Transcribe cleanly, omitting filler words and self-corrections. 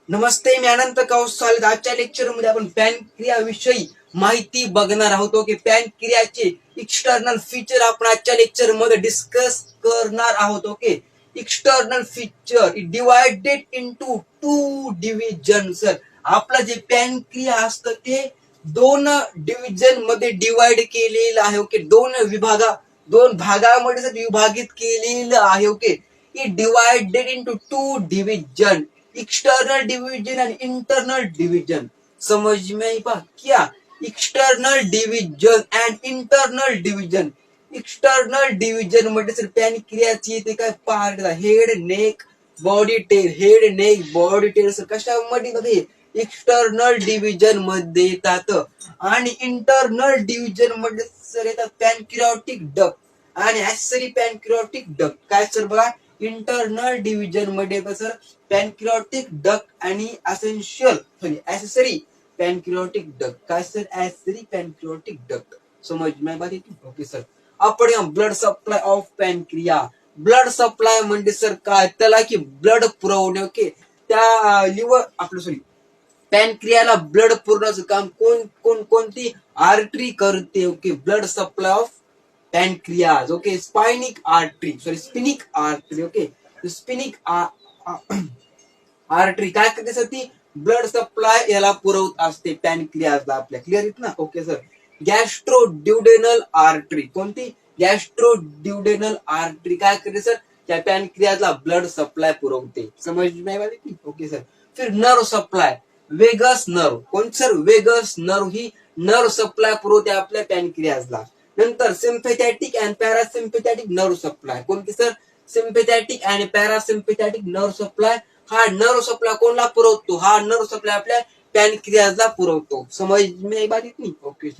नमस्ते, मी अनंत कौसाल. आजच्या लेक्चर मध्ये आपण पॅनक्रिया विषयी माहिती बघणार आहोत. ओके, पॅनक्रियाचे एक्सटर्नल फीचर आपण आजच्या लेक्चर मध्ये डिस्कस करणार आहोत. Okay, external feature divided into two division. Sir, आपलं जे पॅनक्रिया असतं ते दोन डिव्हिजन मध्ये डिवाइड केलेलं आहे. ओके, दोन भागामध्ये विभागित केलेलं आहे. Okay, divided into two division, external division आणि इंटरनल डिवीजन. समझ में आई बात क्या? External division and internal division. External division मध्ये सर पॅनक्रियाची येते काय part, head, neck, body tail. Head, neck, body tail sir कशामध्ये? एक्सटर्नल डिव्हिजन मध्ये येतात. आणि इंटरनल डिव्हिजन मध्ये सर येतात पॅनक्रियाटिक डक्ट आणि ऍक्सेसरी पॅनक्रियाटिक डक्ट. काय सर बघा, इंटरनल डिव्हिजन मध्ये येतं सर पॅनक्रियाटिक डक्ट आणि ऍक्सेसरी पॅनक्रियाटिक डक्ट. काय सर? Accessory pancreatic duct. समझ में बात येते? ओके सर, आपण blood supply of pancreas. Blood supply म्हणजे सर काय? त्याला की ब्लड पुरवणे. ओके, त्या लिव्हर आपलं पॅनक्रियाला ब्लड पुरवण्याचं काम कोणती आर्टरी करते. Okay, blood supply of pancreas. Okay, splenic artery. Okay, splenic artery काय करते सर? ती ब्लड सप्लाय याला पुरवत असते पॅनक्रियाजला आपल्या. क्लिअर आहेत ना? Okay sir, gastroduodenal artery. कोणती? गॅस्ट्रोड्युडेनल आर्टरी काय करते सर? त्या पॅनक्रियाजला ब्लड सप्लाय पुरवते. समज नाही वाटत? ओके सर, फिर नर्व सप्लाय, वेगस नर्व. कोणती सर? वेगस नर्व ही नर्व सप्लाय पुरवते आपल्या पॅनक्रियाजला. नंतर sympathetic and parasympathetic nerve supply. कोणती सर? सिम्पॅथॅटिक आणि पॅरासिम्पॅथॅटिक नर्व सप्लाय. हा नर्व सप्लाय कोणला पुरवतो? हा नर्व सप्लाय आपल्या पॅनक्रियाजला पुरवतो. समज में बात इतनी? ओके,